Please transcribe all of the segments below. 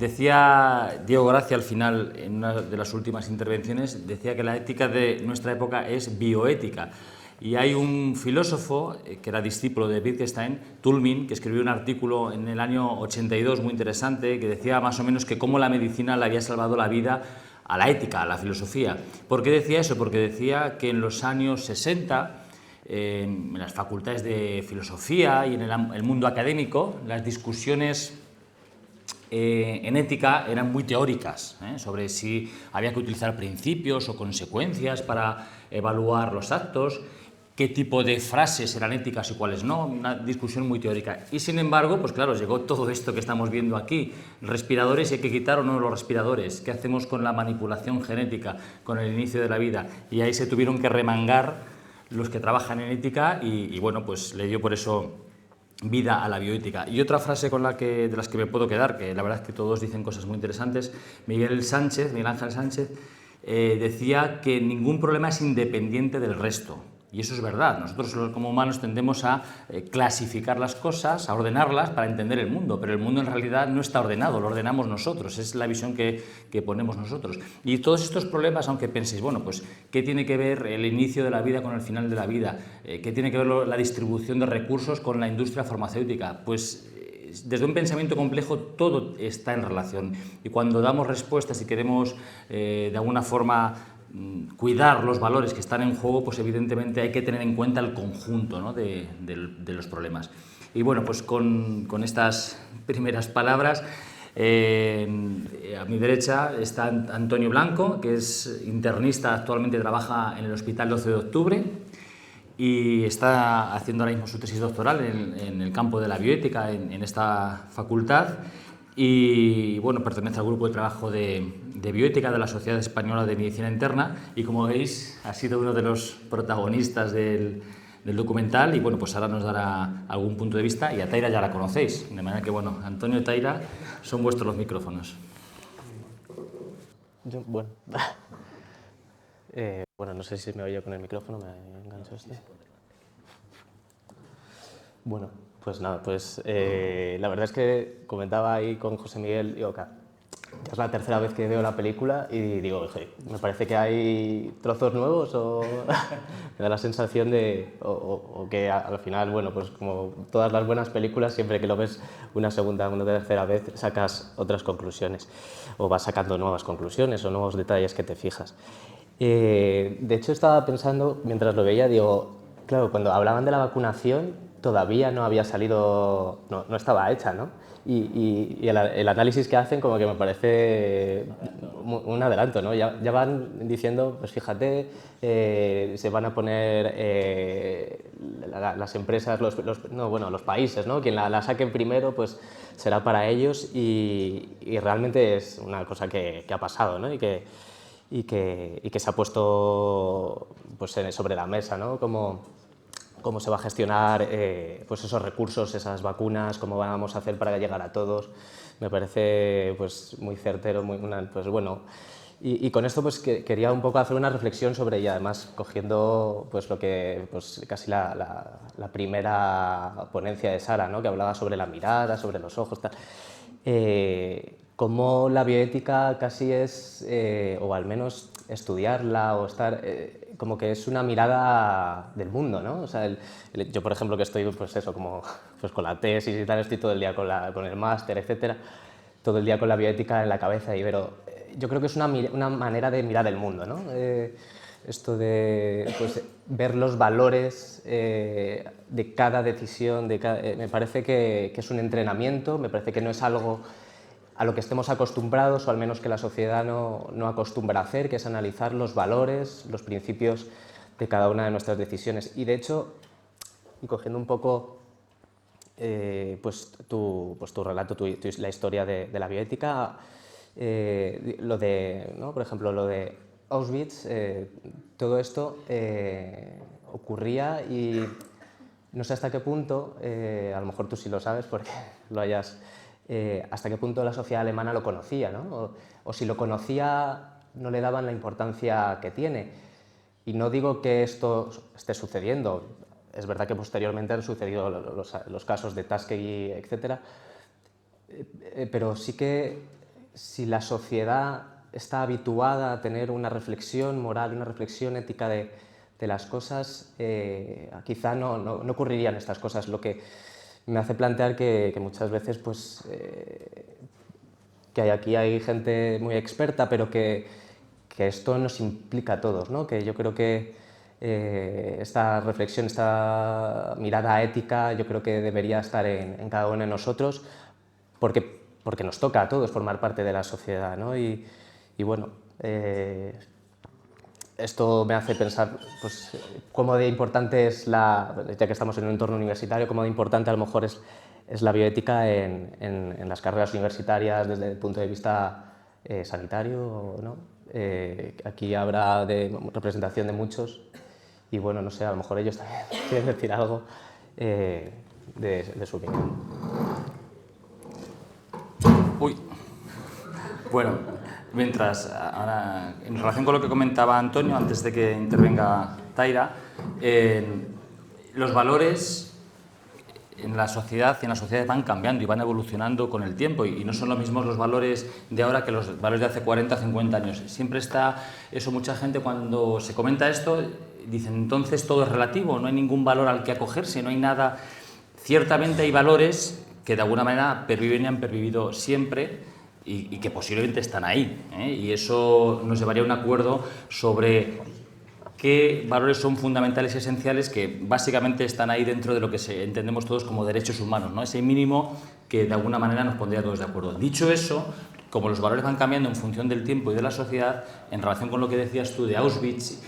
Decía Diego Gracia al final, en una de las últimas intervenciones, decía que la ética de nuestra época es bioética. Y hay un filósofo que era discípulo de Wittgenstein, Toulmin, que escribió un artículo en el año 82 muy interesante, que decía más o menos que cómo la medicina le había salvado la vida a la ética, a la filosofía. ¿Por qué decía eso? Porque decía que en los años 60, en las facultades de filosofía y en el mundo académico, las discusiones en ética eran muy teóricas, sobre si había que utilizar principios o consecuencias para evaluar los actos, qué tipo de frases eran éticas y cuáles no, una discusión muy teórica. Y sin embargo, pues claro, llegó todo esto que estamos viendo aquí, respiradores, y hay que quitar o no los respiradores, qué hacemos con la manipulación genética, con el inicio de la vida, y ahí se tuvieron que remangar los que trabajan en ética y bueno, pues le dio por eso vida a la bioética. Y otra frase de las que me puedo quedar, que la verdad es que todos dicen cosas muy interesantes, Miguel Ángel Sánchez, decía que ningún problema es independiente del resto. Y eso es verdad. Nosotros como humanos tendemos a clasificar las cosas, a ordenarlas para entender el mundo, pero el mundo en realidad no está ordenado, lo ordenamos nosotros, es la visión que ponemos nosotros. Y todos estos problemas, aunque penséis, bueno, pues, ¿qué tiene que ver el inicio de la vida con el final de la vida? ¿Qué tiene que ver la distribución de recursos con la industria farmacéutica? Pues desde un pensamiento complejo todo está en relación, y cuando damos respuestas y queremos de alguna forma cuidar los valores que están en juego, pues evidentemente hay que tener en cuenta el conjunto, ¿no?, de los problemas. Y bueno, pues con estas primeras palabras, a mi derecha está Antonio Blanco, que es internista, actualmente trabaja en el Hospital 12 de Octubre y está haciendo ahora mismo su tesis doctoral en el campo de la bioética en esta facultad. Y bueno, pertenece al grupo de trabajo de bioética de la Sociedad Española de Medicina Interna, y como veis ha sido uno de los protagonistas del documental, y bueno, pues ahora nos dará algún punto de vista, y a Taira ya la conocéis, de manera que bueno, Antonio y Taira, son vuestros los micrófonos. Bueno, no sé si me oye con el micrófono, me engancho este. Bueno, pues nada, pues la verdad es que comentaba ahí con José Miguel, digo, ya es la tercera vez que veo la película y digo, oye, me parece que hay trozos nuevos o me da la sensación de, o que al final, bueno, pues como todas las buenas películas, siempre que lo ves una segunda, una tercera vez, sacas otras conclusiones o vas sacando nuevas conclusiones o nuevos detalles que te fijas. De hecho, estaba pensando, mientras lo veía, digo, claro, cuando hablaban de la vacunación, todavía no había salido, no estaba hecha, ¿no? Y el análisis que hacen como que me parece un adelanto, ¿no? Ya van diciendo, pues fíjate, se van a poner las empresas, los países, ¿no? Quien la saquen primero, pues será para ellos y realmente es una cosa que ha pasado, ¿no? Y que se ha puesto pues, sobre la mesa, ¿no? Cómo se va a gestionar pues esos recursos, esas vacunas, cómo vamos a hacer para llegar a todos. Me parece pues, muy certero, pues bueno. Y con esto pues, quería un poco hacer una reflexión sobre ella, además cogiendo pues, lo que pues, casi la primera ponencia de Sara, ¿no? Que hablaba sobre la mirada, sobre los ojos, tal. Cómo la bioética casi es, o al menos estudiarla o estar, como que es una mirada del mundo, ¿no? O sea, yo, por ejemplo, que estoy, pues eso, como pues con la tesis y tal, estoy todo el día con el máster, etcétera, todo el día con la bioética en la cabeza, pero yo creo que es una manera de mirar el mundo, ¿no? Esto de pues, ver los valores de cada decisión, me parece que es un entrenamiento, me parece que no es algo a lo que estemos acostumbrados, o al menos que la sociedad no acostumbra a hacer, que es analizar los valores, los principios de cada una de nuestras decisiones. Y de hecho, y cogiendo un poco pues tu relato, la historia de la bioética, ¿no? Por ejemplo, lo de Auschwitz, todo esto ocurría y no sé hasta qué punto, a lo mejor tú sí lo sabes porque lo hayas, hasta qué punto la sociedad alemana lo conocía, ¿no? O si lo conocía no le daban la importancia que tiene. Y no digo que esto esté sucediendo, es verdad que posteriormente han sucedido los casos de Tuskegee, etc. Pero sí que si la sociedad está habituada a tener una reflexión moral, una reflexión ética de las cosas, quizá no ocurrirían estas cosas, lo que me hace plantear que muchas veces pues, que aquí hay gente muy experta, pero que esto nos implica a todos, ¿no? Que yo creo que esta reflexión, esta mirada ética, yo creo que debería estar en cada uno de nosotros, porque nos toca a todos formar parte de la sociedad, ¿no? Y bueno, esto me hace pensar pues, cómo de importante es ya que estamos en un entorno universitario, cómo de importante a lo mejor es la bioética en las carreras universitarias desde el punto de vista sanitario, ¿no? Aquí habrá representación de muchos y bueno, no sé, a lo mejor ellos también quieren decir algo de su opinión. Uy, bueno, mientras, ahora, en relación con lo que comentaba Antonio, antes de que intervenga Taira, los valores en la sociedad y en las sociedades van cambiando y van evolucionando con el tiempo y no son los mismos los valores de ahora que los valores de hace 40 o 50 años. Siempre está eso, mucha gente cuando se comenta esto, dicen entonces todo es relativo, no hay ningún valor al que acogerse, no hay nada. Ciertamente hay valores que de alguna manera perviven y han pervivido siempre y que posiblemente están ahí, ¿eh? Y eso nos llevaría a un acuerdo sobre qué valores son fundamentales y esenciales que básicamente están ahí dentro de lo que entendemos todos como derechos humanos, ¿no? Ese mínimo que de alguna manera nos pondría todos de acuerdo. Dicho eso, como los valores van cambiando en función del tiempo y de la sociedad, en relación con lo que decías tú de Auschwitz,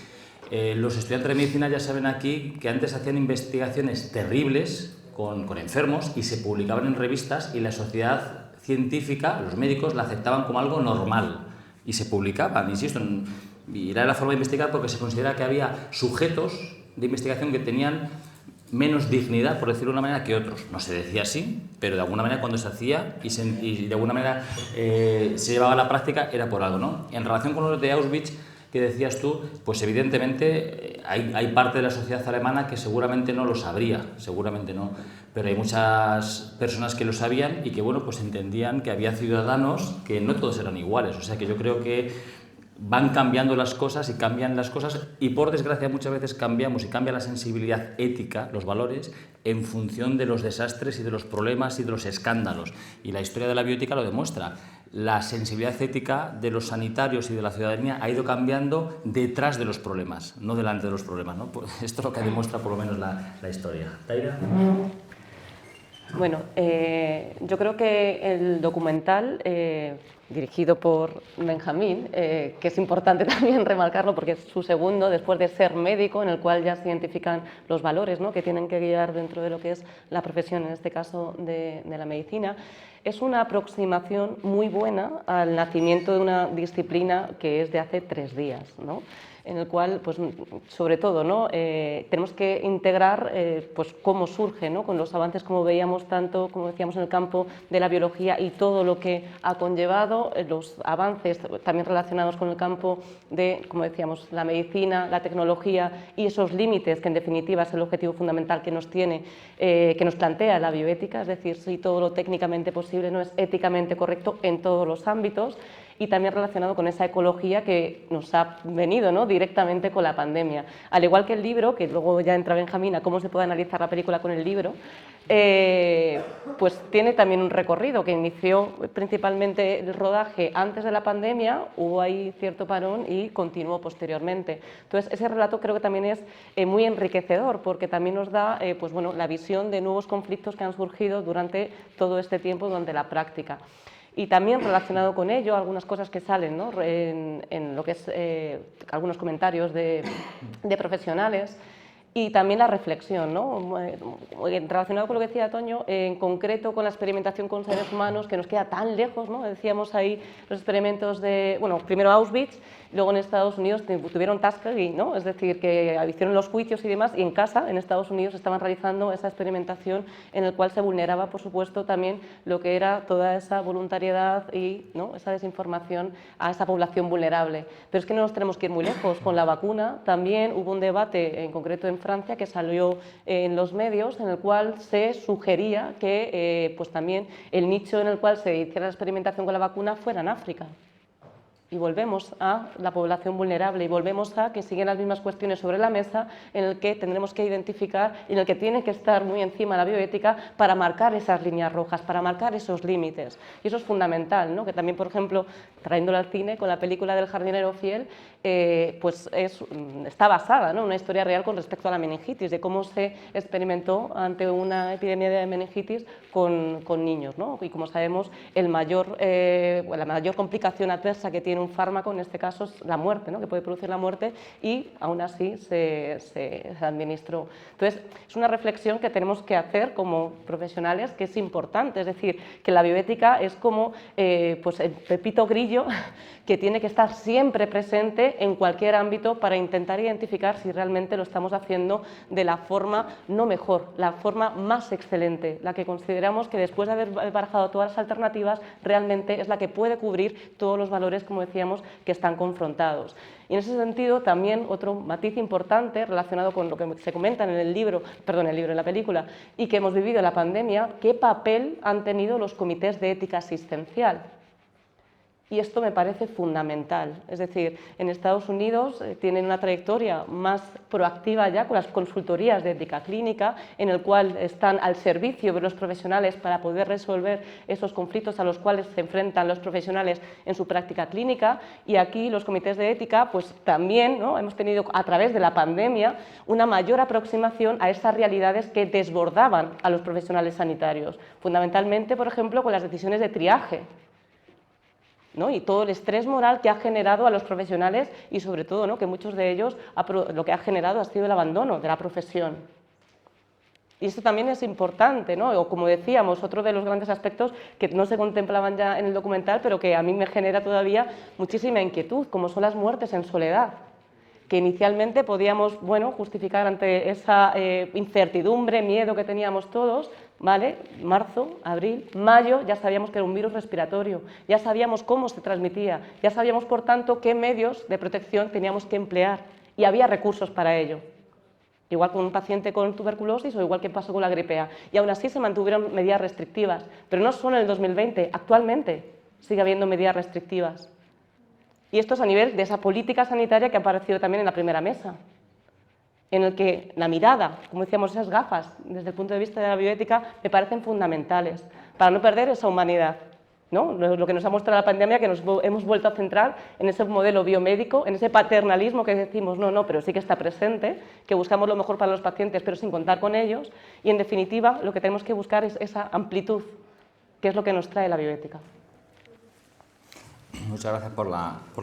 los estudiantes de medicina ya saben aquí que antes hacían investigaciones terribles con enfermos y se publicaban en revistas y la sociedad científica, los médicos, la aceptaban como algo normal y se publicaban, insisto, y era la forma de investigar porque se considera que había sujetos de investigación que tenían menos dignidad, por decirlo de una manera, que otros. No se decía así, pero de alguna manera cuando se hacía y de alguna manera se llevaba a la práctica era por algo, ¿no? En relación con los de Auschwitz, que decías tú, pues evidentemente hay parte de la sociedad alemana que seguramente no lo sabría, seguramente no, pero hay muchas personas que lo sabían y que, bueno, pues entendían que había ciudadanos que no todos eran iguales, o sea que yo creo que van cambiando las cosas y cambian las cosas y por desgracia muchas veces cambiamos y cambia la sensibilidad ética, los valores, en función de los desastres y de los problemas y de los escándalos. Y la historia de la bioética lo demuestra. La sensibilidad ética de los sanitarios y de la ciudadanía ha ido cambiando detrás de los problemas, no delante de los problemas, ¿no? Pues esto es lo que demuestra por lo menos la historia. ¿Taira? Bueno, yo creo que el documental dirigido por Benjamín, que es importante también remarcarlo porque es su segundo, después de Ser médico, en el cual ya se identifican los valores, ¿no?, que tienen que guiar dentro de lo que es la profesión, en este caso de la medicina. Es una aproximación muy buena al nacimiento de una disciplina que es de hace 3 días, ¿no?, en el cual, pues, sobre todo, ¿no?, tenemos que integrar pues, cómo surge, ¿no?, con los avances, como veíamos, tanto, como decíamos, en el campo de la biología y todo lo que ha conllevado, los avances también relacionados con el campo de, como decíamos, la medicina, la tecnología y esos límites, que en definitiva es el objetivo fundamental que nos tiene, que nos plantea la bioética, es decir, si todo lo técnicamente posible no es éticamente correcto en todos los ámbitos, y también relacionado con esa ecología que nos ha venido, ¿no?, directamente con la pandemia. Al igual que el libro, que luego ya entra Benjamín a cómo se puede analizar la película con el libro, pues tiene también un recorrido que inició principalmente el rodaje antes de la pandemia, hubo ahí cierto parón y continuó posteriormente. Entonces, ese relato creo que también es muy enriquecedor porque también nos da pues, bueno, la visión de nuevos conflictos que han surgido durante todo este tiempo, durante la práctica. Y también relacionado con ello, algunas cosas que salen, ¿no?, en lo que es algunos comentarios de profesionales y también la reflexión, ¿no?, relacionado con lo que decía Toño, en concreto con la experimentación con seres humanos que nos queda tan lejos, ¿no?, decíamos ahí los experimentos de, bueno, primero Auschwitz luego en Estados Unidos tuvieron Tuskegee, ¿no? Es decir, que hicieron los juicios y demás, y en casa, en Estados Unidos, estaban realizando esa experimentación en la cual se vulneraba, por supuesto, también lo que era toda esa voluntariedad y, ¿no?, esa desinformación a esa población vulnerable. Pero es que no nos tenemos que ir muy lejos. Con la vacuna también hubo un debate, en concreto en Francia, que salió en los medios, en el cual se sugería que pues también el nicho en el cual se hiciera la experimentación con la vacuna fuera en África. Y volvemos a la población vulnerable y volvemos a que siguen las mismas cuestiones sobre la mesa, en el que tendremos que identificar y en el que tiene que estar muy encima la bioética para marcar esas líneas rojas, para marcar esos límites. Y eso es fundamental, ¿no? Que también, por ejemplo, trayéndolo al cine, con la película del jardinero fiel, pues está basada, ¿no?, en una historia real con respecto a la meningitis, de cómo se experimentó ante una epidemia de meningitis con niños, ¿no? Y como sabemos, la mayor complicación adversa que tiene un fármaco, en este caso, es la muerte, ¿no?, que puede producir la muerte, y aún así se administró. Entonces, es una reflexión que tenemos que hacer como profesionales, que es importante, es decir, que la bioética es como pues el pepito grillo que tiene que estar siempre presente en cualquier ámbito para intentar identificar si realmente lo estamos haciendo de la forma no mejor, la forma más excelente, la que consideramos que después de haber barajado todas las alternativas realmente es la que puede cubrir todos los valores, como decíamos, que están confrontados. Y en ese sentido también otro matiz importante relacionado con lo que se comenta en el libro, en la película, y que hemos vivido en la pandemia, qué papel han tenido los comités de ética asistencial. Y esto me parece fundamental. Es decir, en Estados Unidos tienen una trayectoria más proactiva ya con las consultorías de ética clínica, en el cual están al servicio de los profesionales para poder resolver esos conflictos a los cuales se enfrentan los profesionales en su práctica clínica. Y aquí los comités de ética, pues también, ¿no?, hemos tenido a través de la pandemia una mayor aproximación a esas realidades que desbordaban a los profesionales sanitarios. Fundamentalmente, por ejemplo, con las decisiones de triaje, ¿no?, y todo el estrés moral que ha generado a los profesionales y sobre todo, ¿no?, que muchos de ellos lo que ha generado ha sido el abandono de la profesión. Y esto también es importante, ¿no?, o como decíamos, otro de los grandes aspectos que no se contemplaban ya en el documental, pero que a mí me genera todavía muchísima inquietud, como son las muertes en soledad, que inicialmente podíamos, bueno, justificar ante esa incertidumbre, miedo que teníamos todos, ¿vale? Marzo, abril, mayo, ya sabíamos que era un virus respiratorio, ya sabíamos cómo se transmitía, ya sabíamos, por tanto, qué medios de protección teníamos que emplear y había recursos para ello. Igual con un paciente con tuberculosis o igual que pasó con la gripe A. Y aún así se mantuvieron medidas restrictivas, pero no solo en el 2020, actualmente sigue habiendo medidas restrictivas. Y esto es a nivel de esa política sanitaria que ha aparecido también en la primera mesa, en el que la mirada, como decíamos, esas gafas, desde el punto de vista de la bioética, me parecen fundamentales para no perder esa humanidad, ¿no? Lo que nos ha mostrado la pandemia, que nos hemos vuelto a centrar en ese modelo biomédico, en ese paternalismo que decimos, no, pero sí que está presente, que buscamos lo mejor para los pacientes, pero sin contar con ellos, y en definitiva lo que tenemos que buscar es esa amplitud, que es lo que nos trae la bioética. Muchas gracias por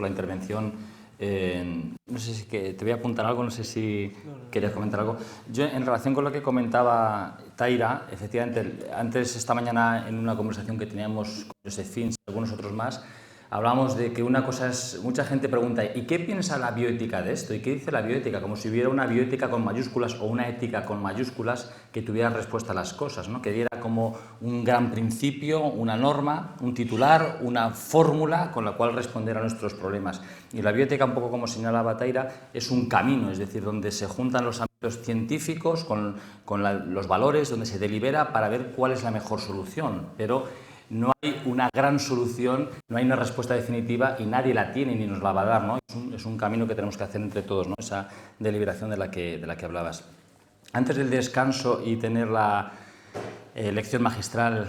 la intervención. No sé si te voy a apuntar algo, no sé si querías comentar algo. Yo, en relación con lo que comentaba Taira, efectivamente, antes esta mañana en una conversación que teníamos con Joseph Fins y algunos otros más, hablábamos de que una cosa es, mucha gente pregunta, ¿y qué piensa la bioética de esto? ¿Y qué dice la bioética? Como si hubiera una bioética con mayúsculas o una ética con mayúsculas que tuviera respuesta a las cosas, ¿no? Que diera como un gran principio, una norma, un titular, una fórmula con la cual responder a nuestros problemas. Y la bioética, un poco como señalaba Taira, es un camino, es decir, donde se juntan los ámbitos científicos con los valores, donde se delibera para ver cuál es la mejor solución. Pero no hay una gran solución, no hay una respuesta definitiva y nadie la tiene ni nos la va a dar, ¿no? Es un camino que tenemos que hacer entre todos, ¿no? Esa deliberación de la que hablabas. Antes del descanso y tener la lección magistral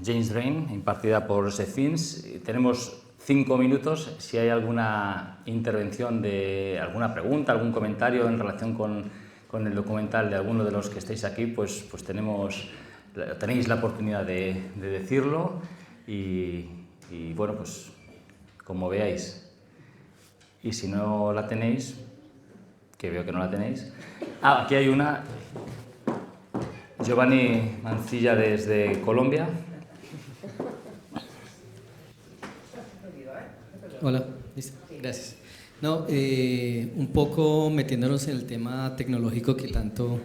James Drain, impartida por Joseph Fins, tenemos 5 minutos. Si hay alguna intervención, de alguna pregunta, algún comentario en relación con el documental de alguno de los que estáis aquí, pues tenéis la oportunidad de decirlo y bueno, pues como veáis. Y si no la tenéis, que veo que no la tenéis. Aquí hay una. Giovanni Mancilla desde Colombia. Hola, listo. Gracias. No, un poco metiéndonos en el tema tecnológico que tanto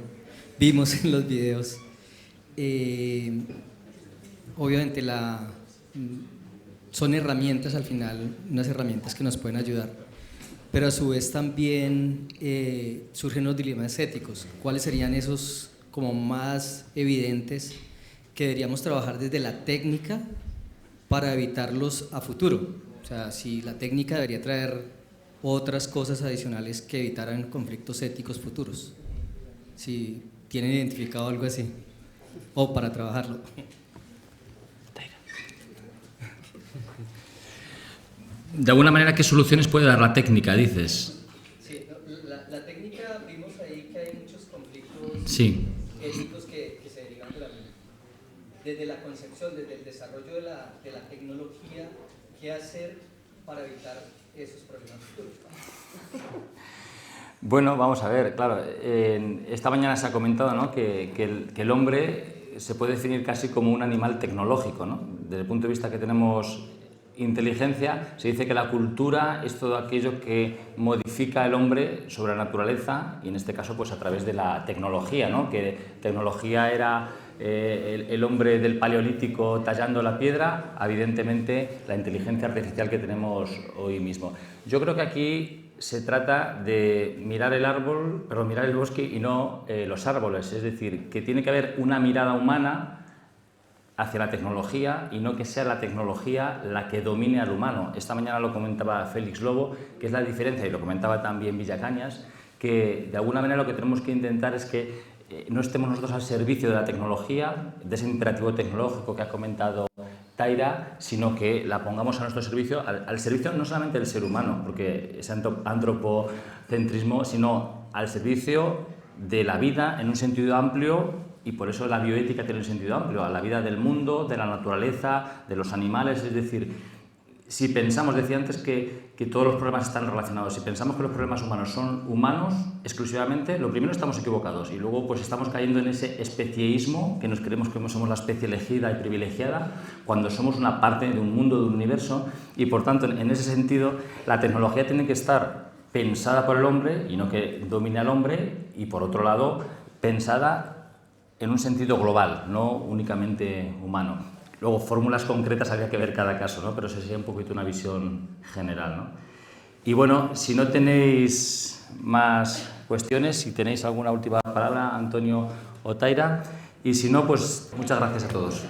vimos en los videos. Obviamente son herramientas al final, unas herramientas que nos pueden ayudar, pero a su vez también surgen los dilemas éticos. ¿Cuáles serían esos como más evidentes que deberíamos trabajar desde la técnica para evitarlos a futuro? O sea, si la técnica debería traer otras cosas adicionales que evitaran conflictos éticos futuros. Si tienen identificado algo así, o para trabajarlo. De alguna manera, ¿qué soluciones puede dar la técnica, dices? Sí, la técnica, vimos ahí que hay muchos conflictos Sí. éticos que se derivan de la misma. Desde la concepción, desde el desarrollo de la tecnología, ¿qué hacer para evitar esos problemas futuros? Bueno, vamos a ver, claro, esta mañana se ha comentado, ¿no?, que el hombre se puede definir casi como un animal tecnológico, ¿no? Desde el punto de vista que tenemos inteligencia, se dice que la cultura es todo aquello que modifica el hombre sobre la naturaleza, y en este caso pues a través de la tecnología, ¿no?, que tecnología era el hombre del Paleolítico tallando la piedra, evidentemente la inteligencia artificial que tenemos hoy mismo. Yo creo que aquí se trata de mirar mirar el bosque y no los árboles, es decir, que tiene que haber una mirada humana hacia la tecnología y no que sea la tecnología la que domine al humano. Esta mañana lo comentaba Félix Lobo, que es la diferencia, y lo comentaba también Villacañas, que de alguna manera lo que tenemos que intentar es que no estemos nosotros al servicio de la tecnología, de ese imperativo tecnológico que ha comentado Taira, sino que la pongamos a nuestro servicio, al servicio no solamente del ser humano, porque ese antropocentrismo, sino al servicio de la vida en un sentido amplio, y por eso la bioética tiene un sentido amplio, a la vida del mundo, de la naturaleza, de los animales. Es decir, si pensamos, decía antes que todos los problemas están relacionados, si pensamos que los problemas humanos son humanos exclusivamente, lo primero estamos equivocados, y luego pues estamos cayendo en ese especieísmo, que nos creemos que somos la especie elegida y privilegiada, cuando somos una parte de un mundo, de un universo, y por tanto en ese sentido la tecnología tiene que estar pensada por el hombre y no que domine al hombre, y por otro lado pensada en un sentido global, no únicamente humano. Luego, fórmulas concretas habría que ver cada caso, ¿no?, pero esa sería un poquito una visión general, ¿no? Y bueno, si no tenéis más cuestiones, si tenéis alguna última palabra, Antonio o Taira, y si no, pues muchas gracias a todos.